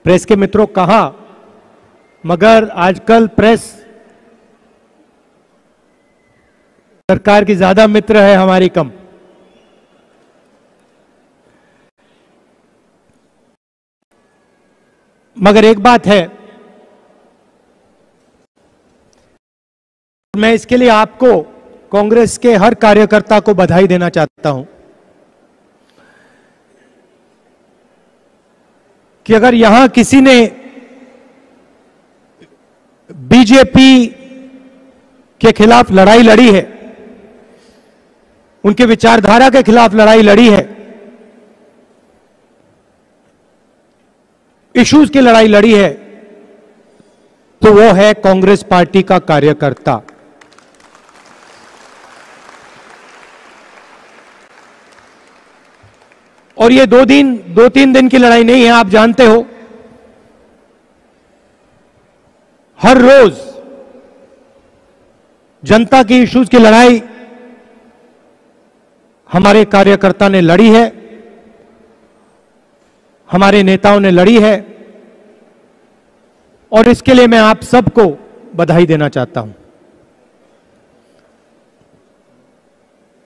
Press के मित्रों कहा, मगर आजकल प्रेस सरकार की ज्यादा मित्र है, हमारी कम। मगर एक बात है, मैं इसके लिए आपको, कांग्रेस के हर कार्यकर्ता को बधाई देना चाहता हूं कि अगर यहां किसी ने बीजेपी के खिलाफ लड़ाई लड़ी है, उनके विचारधारा के खिलाफ लड़ाई लड़ी है, इश्यूज की लड़ाई लड़ी है, तो वो है कांग्रेस पार्टी का कार्यकर्ता। और ये दो तीन दिन की लड़ाई नहीं है, आप जानते हो। हर रोज जनता की इश्यूज की लड़ाई हमारे कार्यकर्ता ने लड़ी है, हमारे नेताओं ने लड़ी है, और इसके लिए मैं आप सबको बधाई देना चाहता हूं।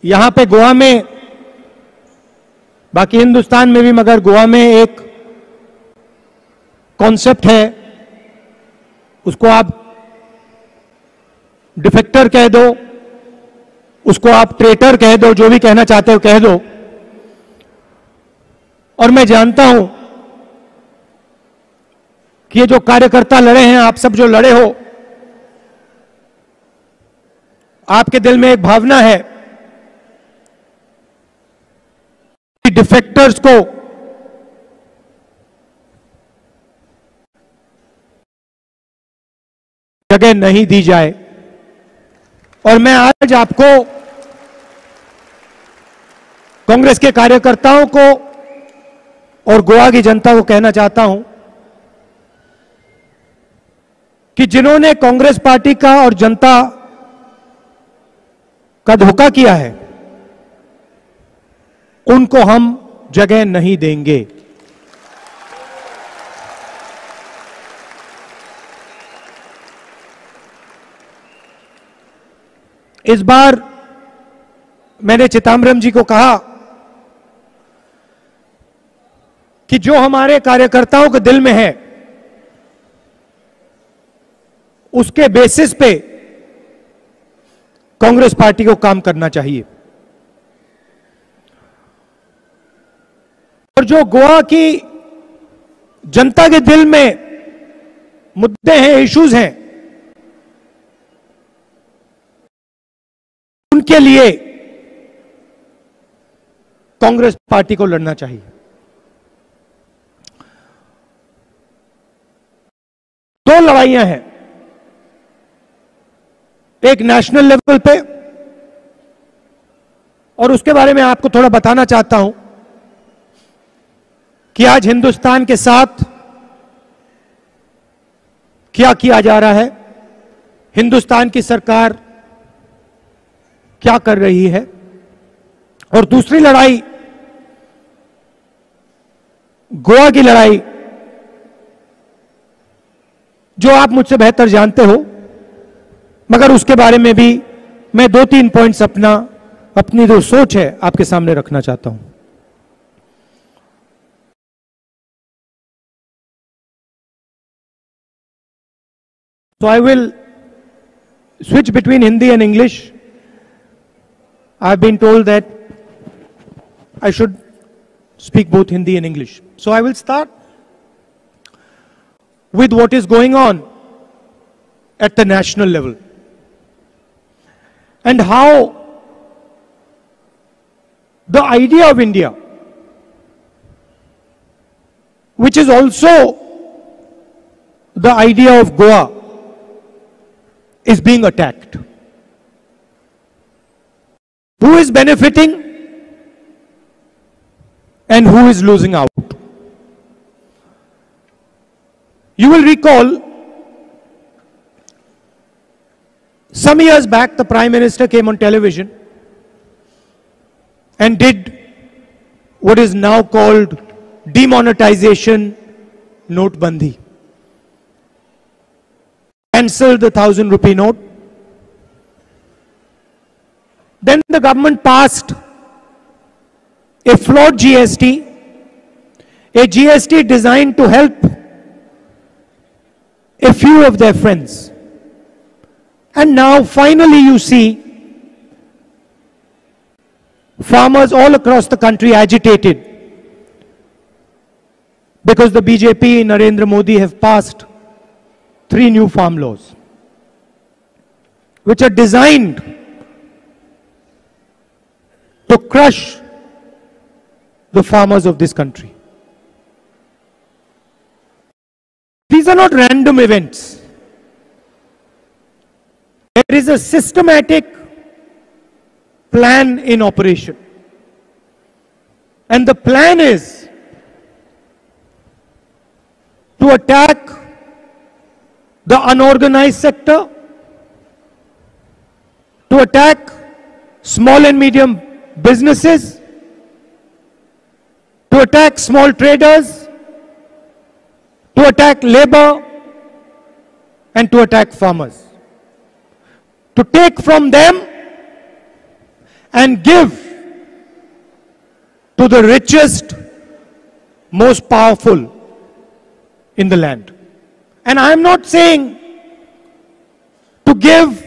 यहां पे गोवा में, बाकी हिंदुस्तान में भी, मगर गोवा में एक कॉन्सेप्ट है, उसको आप डिफेक्टर कह दो, उसको आप ट्रेटर कह दो, जो भी कहना चाहते हो कह दो। और मैं जानता हूं कि ये जो कार्यकर्ता लड़े हैं, आप सब जो लड़े हो, आपके दिल में एक भावना है कि डिफेक्टर्स को जगह नहीं दी जाए। और मैं आज आपको, कांग्रेस के कार्यकर्ताओं को और गोवा की जनता को कहना चाहता हूं कि जिन्होंने कांग्रेस पार्टी का और जनता का धोखा किया है, उनको हम जगह नहीं देंगे। इस बार मैंने चिदंबरम जी को कहा कि जो हमारे कार्यकर्ताओं के दिल में है, उसके बेसिस पे कांग्रेस पार्टी को काम करना चाहिए। और जो गोवा की जनता के दिल में मुद्दे हैं, इश्यूज हैं, उनके लिए कांग्रेस पार्टी को लड़ना चाहिए। दो लड़ाइयां हैं, एक नेशनल लेवल पे, और उसके बारे में आपको थोड़ा बताना चाहता हूं कि आज हिंदुस्तान के साथ क्या किया जा रहा है, हिंदुस्तान की सरकार क्या कर रही है। और दूसरी लड़ाई, गोवा की लड़ाई, जो आप मुझसे बेहतर जानते हो, मगर उसके बारे में भी मैं 2-3 पॉइंट्स अपनी जो सोच है आपके सामने रखना चाहता हूं। So I will switch between Hindi and English. I've been told that I should speak both Hindi and English. So I will start with what is going on at the national level and how the idea of India, which is also the idea of Goa, is being attacked. Who is benefiting and who is losing out? You will recall some years back the Prime Minister came on television and did what is now called demonetization Notbandi. Cancelled the 1,000 rupee note. Then the government passed a flawed GST, a GST designed to help a few of their friends. And now finally you see farmers all across the country agitated because the BJP, Narendra Modi, have passed 3 new farm laws which are designed to crush the farmers of this country. These are not random events. There is a systematic plan in operation. And the plan is to attack the unorganized sector, to attack small and medium businesses, to attack small traders, to attack labor, and to attack farmers. To take from them and give to the richest, most powerful in the land. And I am not saying to give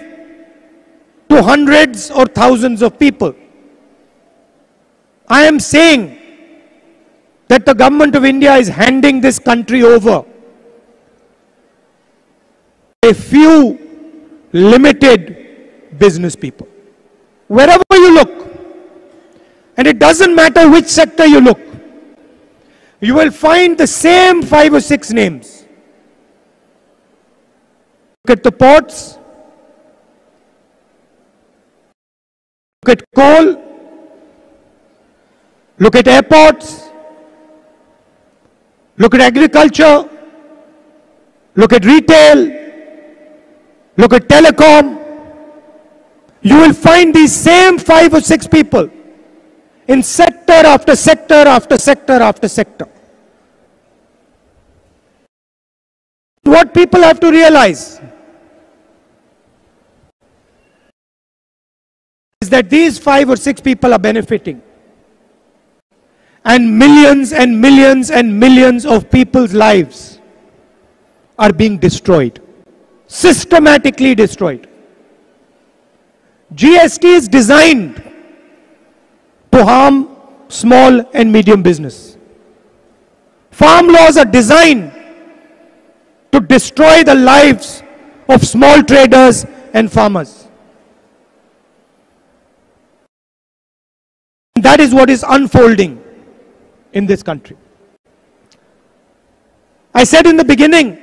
to hundreds or thousands of people. I am saying that the government of India is handing this country over a few limited business people. Wherever you look, and it doesn't matter which sector you look, you will find the same 5 or 6 names. Look at the ports, look at coal, look at airports, look at agriculture, look at retail, look at telecom. You will find these same 5 or 6 people in sector after sector after sector after sector. What people have to realize is that these 5 or 6 people are benefiting. And millions and millions and millions of people's lives are being destroyed. Systematically destroyed. GST is designed to harm small and medium business. Farm laws are designed to destroy the lives of small traders and farmers. That is what is unfolding in this country. I said in the beginning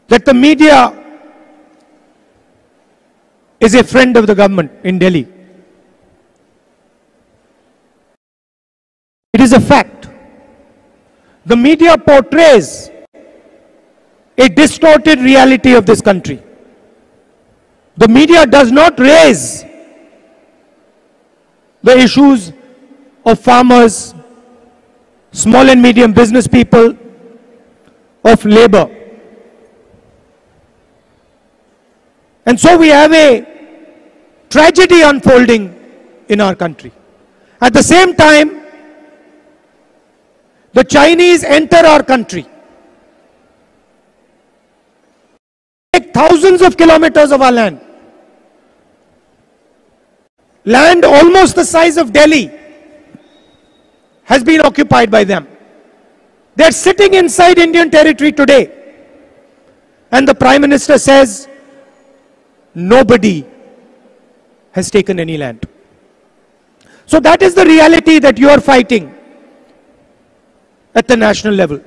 that the media is a friend of the government in Delhi. It is a fact. The media portrays a distorted reality of this country. The media does not raise the issues of farmers, small and medium business people, of labor. And so we have a tragedy unfolding in our country. At the same time, the Chinese enter our country, take thousands of kilometers of our land, land almost the size of Delhi has been occupied by them. They are sitting inside Indian territory today, and the Prime Minister says, nobody has taken any land. So that is the reality that you are fighting at the national level.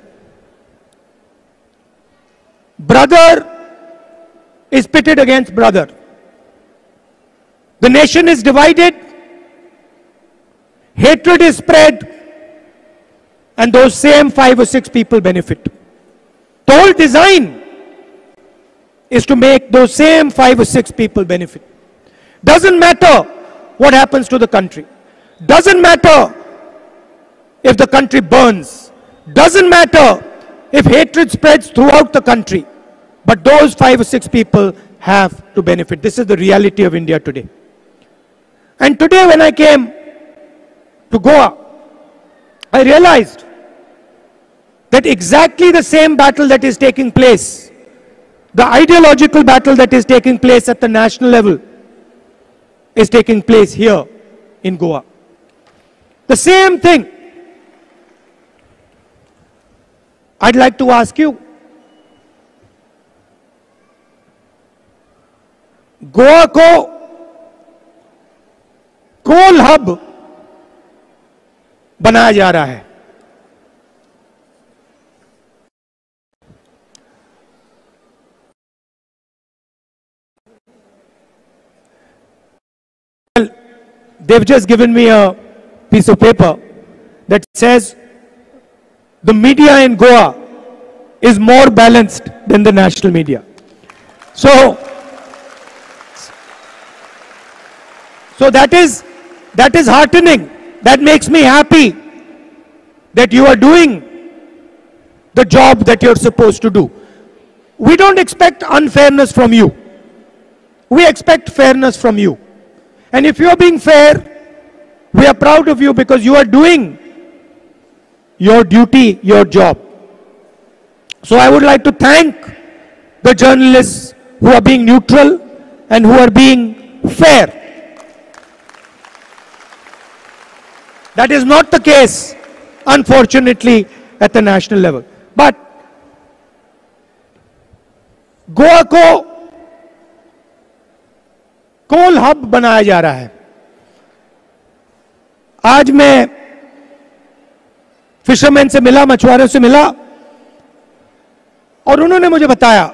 Brother is pitted against brother. The nation is divided, hatred is spread, and those same 5 or 6 people benefit. The whole design is to make those same 5 or 6 people benefit. Doesn't matter what happens to the country. Doesn't matter if the country burns. Doesn't matter if hatred spreads throughout the country, but those 5 or 6 people have to benefit. This is the reality of India today. And today when I came to Goa, I realized that exactly the same battle that is taking place, the ideological battle that is taking place at the national level, is taking place here in Goa. The same thing. I'd like to ask you, Goa को कोल hub बनाया जा रहा है. Well, they've just given me a piece of paper that says the media in Goa is more balanced than the national media. So that is heartening. That makes me happy that you are doing the job that you're supposed to do. We don't expect unfairness from you. We expect fairness from you. And if you're being fair, we are proud of you because you are doing your duty, your job. So I would like to thank the journalists who are being neutral and who are being fair. That is not the case, unfortunately, at the national level. But Goa को कोल hub बनाया जा रहा है. आज मैं fisherman से मिला, मछुआरों से मिला, और उन्होंने मुझे बताया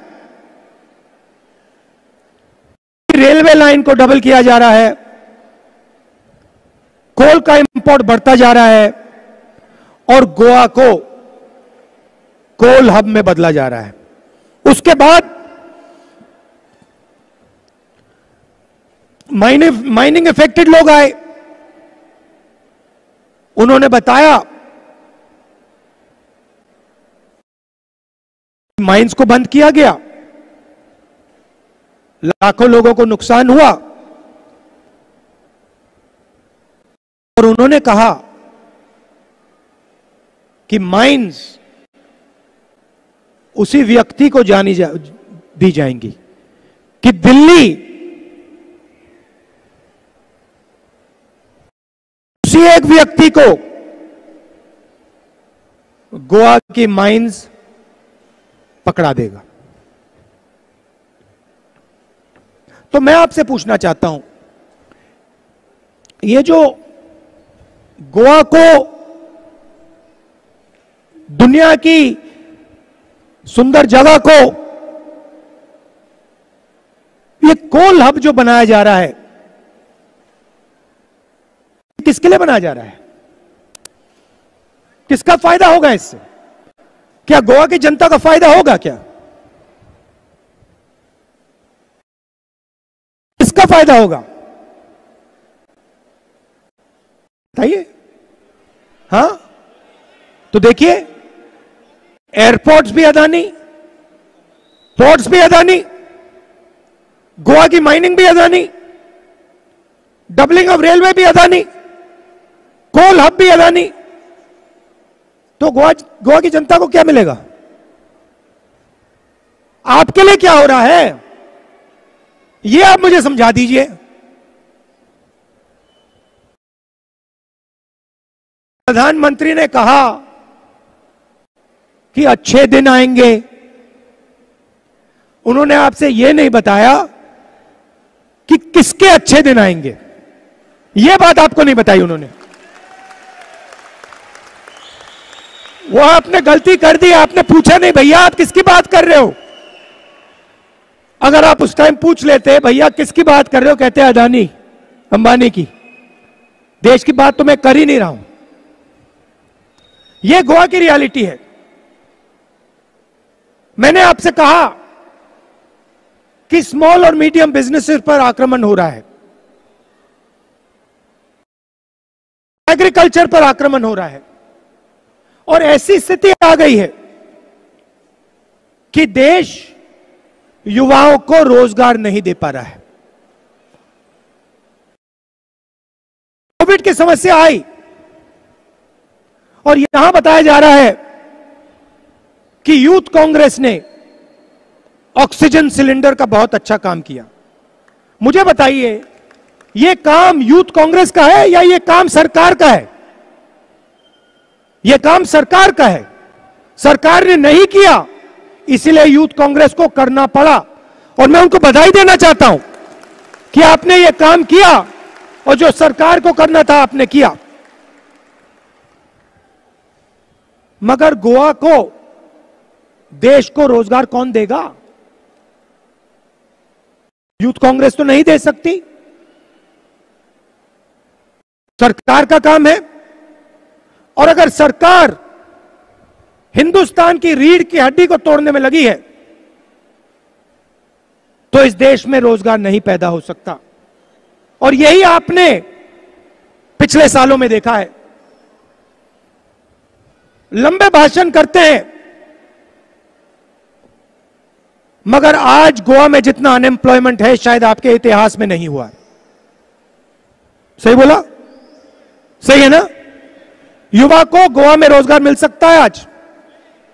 कि रेलवे लाइन को डबल किया जा रहा है, कोल का इंपोर्ट बढ़ता जा रहा है और गोवा को कोल हब में बदला जा रहा है. उसके बाद माइनिंग अफेक्टेड लोग आए, उन्होंने बताया माइंस को बंद किया गया, लाखों लोगों को नुकसान हुआ, और उन्होंने कहा कि माइंस उसी व्यक्ति को दी जाएंगी कि दिल्ली उसी एक व्यक्ति को गोवा की माइंस पकड़ा देगा. तो मैं आपसे पूछना चाहता हूं, ये जो गोवा को दुनिया की सुंदर जगह को ये कोल हब जो बनाया जा रहा है, किसके लिए बनाया जा रहा है? किसका फायदा होगा इससे? क्या गोवा की जनता का फायदा होगा? क्या किसका फायदा होगा बताइए. हां, तो देखिए, एयरपोर्ट्स भी अदानी, पोर्ट्स भी अदानी, गोवा की माइनिंग भी अदानी, डबलिंग ऑफ रेलवे भी अदानी, कोल हब भी अदानी. तो गोवा की जनता को क्या मिलेगा? आपके लिए क्या हो रहा है, यह आप मुझे समझा दीजिए. प्रधानमंत्री ने कहा कि अच्छे दिन आएंगे. उन्होंने आपसे यह नहीं बताया कि किसके अच्छे दिन आएंगे. यह बात आपको नहीं बताई उन्होंने. वो आपने गलती कर दी, आपने पूछा नहीं भैया आप किसकी बात कर रहे हो. अगर आप उस टाइम पूछ लेते भैया किसकी बात कर रहे हो, कहते अदानी अंबानी की. देश की बात तो मैं कर ही नहीं रहा हूं. यह गोवा की रियलिटी है. मैंने आपसे कहा कि स्मॉल और मीडियम बिजनेसेस पर आक्रमण हो रहा है, एग्रीकल्चर पर आक्रमण हो रहा है, और ऐसी स्थिति आ गई है कि देश युवाओं को रोजगार नहीं दे पा रहा है। कोविड की समस्या आई और यहां बताया जा रहा है कि यूथ कांग्रेस ने ऑक्सीजन सिलेंडर का बहुत अच्छा काम किया। मुझे बताइए, यह काम यूथ कांग्रेस का है या यह काम सरकार का है? यह काम सरकार का है। सरकार ने नहीं किया, इसलिए यूथ कांग्रेस को करना पड़ा और मैं उनको बधाई देना चाहता हूं कि आपने यह काम किया और जो सरकार को करना था आपने किया। मगर गोवा को, देश को रोजगार कौन देगा? यूथ कांग्रेस तो नहीं दे सकती, सरकार का काम है। और अगर सरकार हिंदुस्तान की रीढ़ की हड्डी को तोड़ने में लगी है तो इस देश में रोजगार नहीं पैदा हो सकता। और यही आपने पिछले सालों में देखा है। लंबे भाषण करते हैं, मगर आज गोवा में जितना अनएम्प्लॉयमेंट है शायद आपके इतिहास में नहीं हुआ है। सही बोला? सही है ना? युवा को गोवा में रोजगार मिल सकता है आज?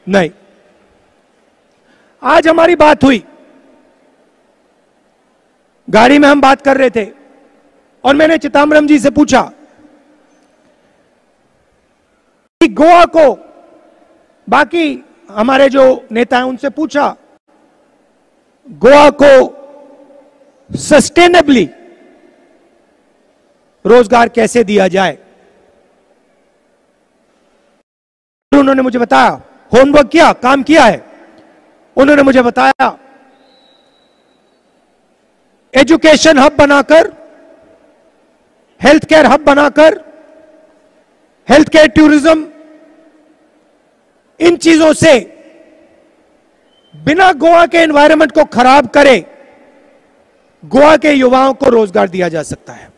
नहीं। आज हमारी बात हुई, गाड़ी में हम बात कर रहे थे और मैंने चिदम्बरम जी से पूछा कि गोवा को, बाकी हमारे जो नेता हैं उनसे पूछा, गोवा को सस्टेनेबली रोजगार कैसे दिया जाए। उन्होंने मुझे बताया, होमवर्क किया, काम किया है। उन्होंने मुझे बताया एजुकेशन हब बनाकर, हेल्थ केयर हब बनाकर, हेल्थ केयर टूरिज्म, इन चीजों से बिना गोवा के एनवायरनमेंट को खराब करे गोवा के युवाओं को रोजगार दिया जा सकता है।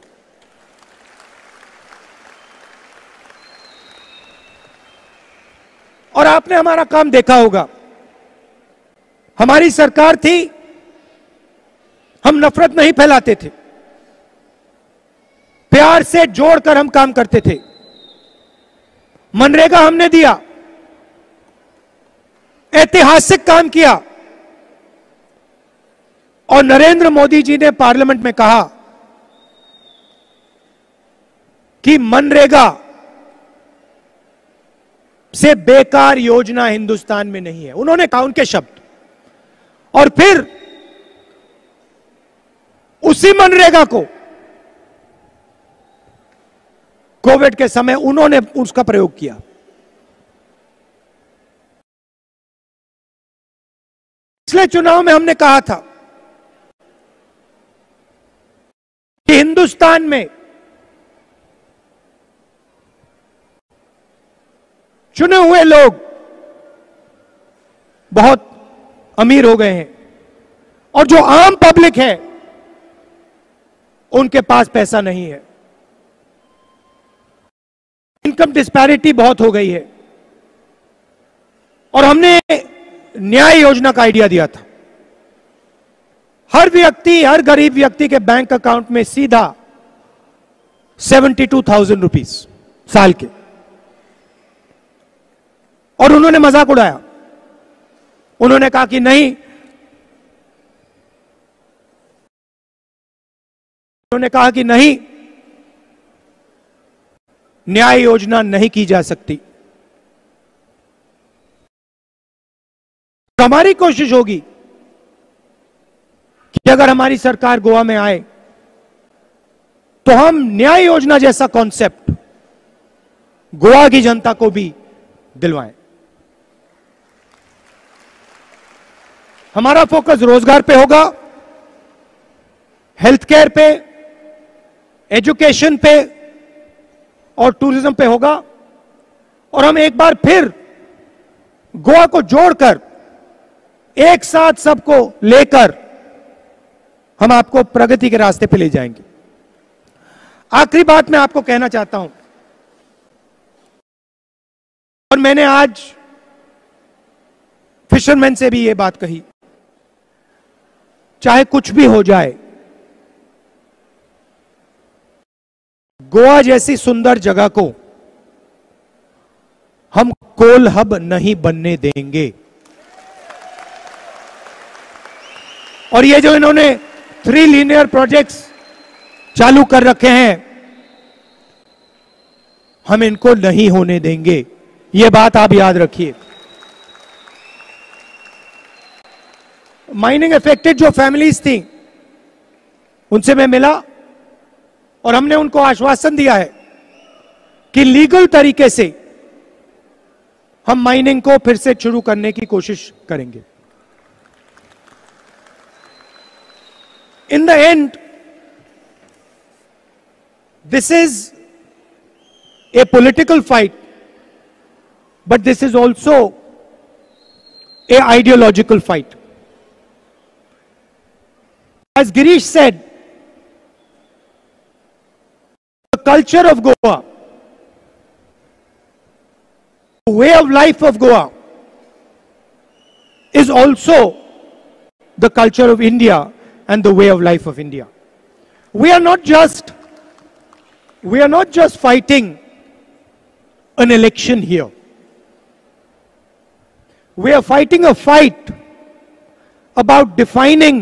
और आपने हमारा काम देखा होगा, हमारी सरकार थी, हम नफरत नहीं फैलाते थे, प्यार से जोड़कर हम काम करते थे। मनरेगा हमने दिया, ऐतिहासिक काम किया। और नरेंद्र मोदी जी ने पार्लियामेंट में कहा कि मनरेगा से बेकार योजना हिंदुस्तान में नहीं है। उन्होंने कहा, उनके शब्द। और फिर उसी मनरेगा को कोविड के समय उन्होंने उसका प्रयोग किया। पिछले चुनाव में हमने कहा था कि हिंदुस्तान में चुने हुए लोग बहुत अमीर हो गए हैं और जो आम पब्लिक है उनके पास पैसा नहीं है। इनकम डिस्पैरिटी बहुत हो गई है। और हमने न्याय योजना का आइडिया दिया था। हर व्यक्ति, हर गरीब व्यक्ति के बैंक अकाउंट में सीधा 72,000 रुपीस साल के। और उन्होंने मजाक उड़ाया, उन्होंने कहा कि नहीं, उन्होंने कहा कि नहीं, न्याय योजना नहीं की जा सकती। तो हमारी कोशिश होगी कि अगर हमारी सरकार गोवा में आए तो हम न्याय योजना जैसा कॉन्सेप्ट गोवा की जनता को भी दिलवाएं। हमारा फोकस रोजगार पे होगा, हेल्थ केयर पे, एजुकेशन पे और टूरिज्म पे होगा। और हम एक बार फिर गोवा को जोड़कर एक साथ सबको लेकर हम आपको प्रगति के रास्ते पे ले जाएंगे। आखिरी बात मैं आपको कहना चाहता हूं, और मैंने आज फिशरमैन से भी ये बात कही, चाहे कुछ भी हो जाए, गोवा जैसी सुंदर जगह को हम कोल हब नहीं बनने देंगे। और ये जो इन्होंने 3 लीनियर प्रोजेक्ट्स चालू कर रखे हैं, हम इनको नहीं होने देंगे। ये बात आप याद रखिए। माइनिंग अफेक्टेड जो फैमिलीज थी, उनसे मैं मिला और हमने उनको आश्वासन दिया है कि लीगल तरीके से हम माइनिंग को फिर से शुरू करने की कोशिश करेंगे। In the end, this is a political fight, but this is also a ideological fight. As Girish said, the culture of Goa, the way of life of Goa is also the culture of India and the way of life of India. We are not just fighting an election here. We are fighting a fight about defining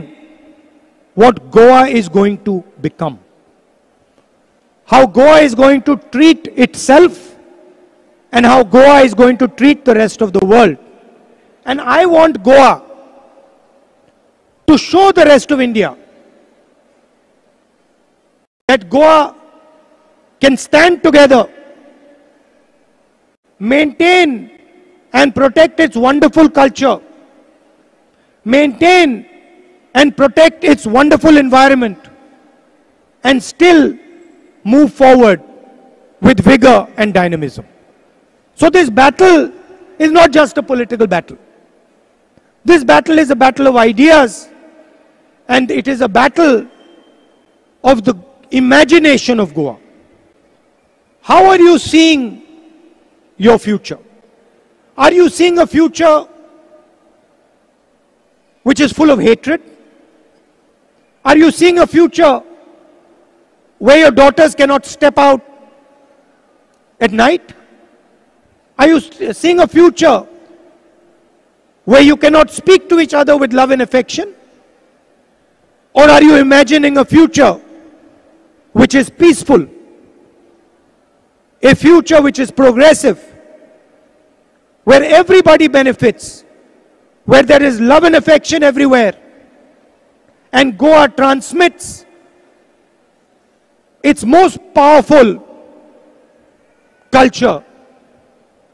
what Goa is going to become. How Goa is going to treat itself and how Goa is going to treat the rest of the world. And I want Goa to show the rest of India that Goa can stand together, maintain and protect its wonderful culture, maintain and protect its wonderful environment, and still move forward with vigor and dynamism. So this battle is not just a political battle. This battle is a battle of ideas, and it is a battle of the imagination of Goa. How are you seeing your future? Are you seeing a future which is full of hatred? Are you seeing a future where your daughters cannot step out at night? Are you seeing a future where you cannot speak to each other with love and affection? Or are you imagining a future which is peaceful, a future which is progressive, where everybody benefits, where there is love and affection everywhere, and Goa transmits its most powerful culture,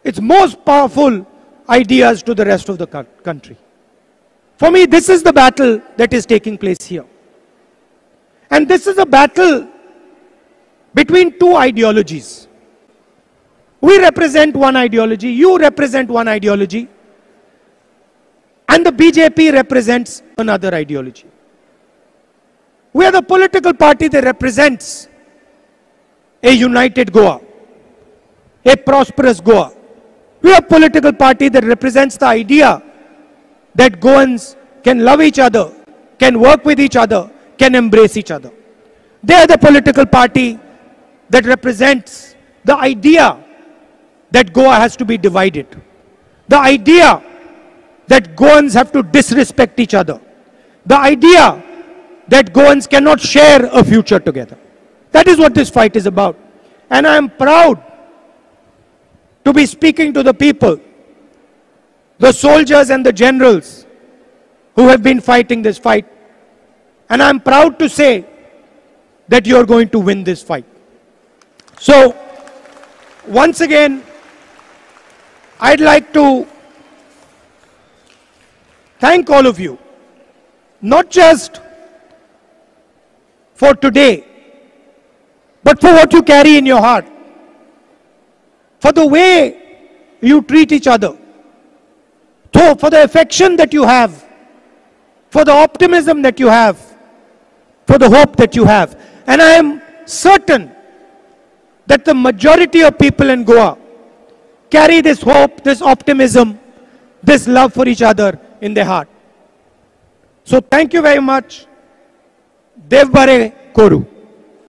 its most powerful ideas to the rest of the country? For me, this is the battle that is taking place here. And this is a battle between two ideologies. We represent one ideology, you represent one ideology, and the BJP represents another ideology. We are the political party that represents a united Goa, a prosperous Goa. We are a political party that represents the idea that Goans can love each other, can work with each other, can embrace each other. They are the political party that represents the idea that Goa has to be divided. The idea that Goans have to disrespect each other. The idea that Goans cannot share a future together. That is what this fight is about. And I am proud to be speaking to the people, the soldiers and the generals who have been fighting this fight. And I am proud to say that you are going to win this fight. So, once again, I'd like to thank all of you, not just for today, but for what you carry in your heart, for the way you treat each other, for the affection that you have, for the optimism that you have, for the hope that you have. And I am certain that the majority of people in Goa carry this hope, this optimism, this love for each other in their heart. So thank you very much. Dev Bare Koru.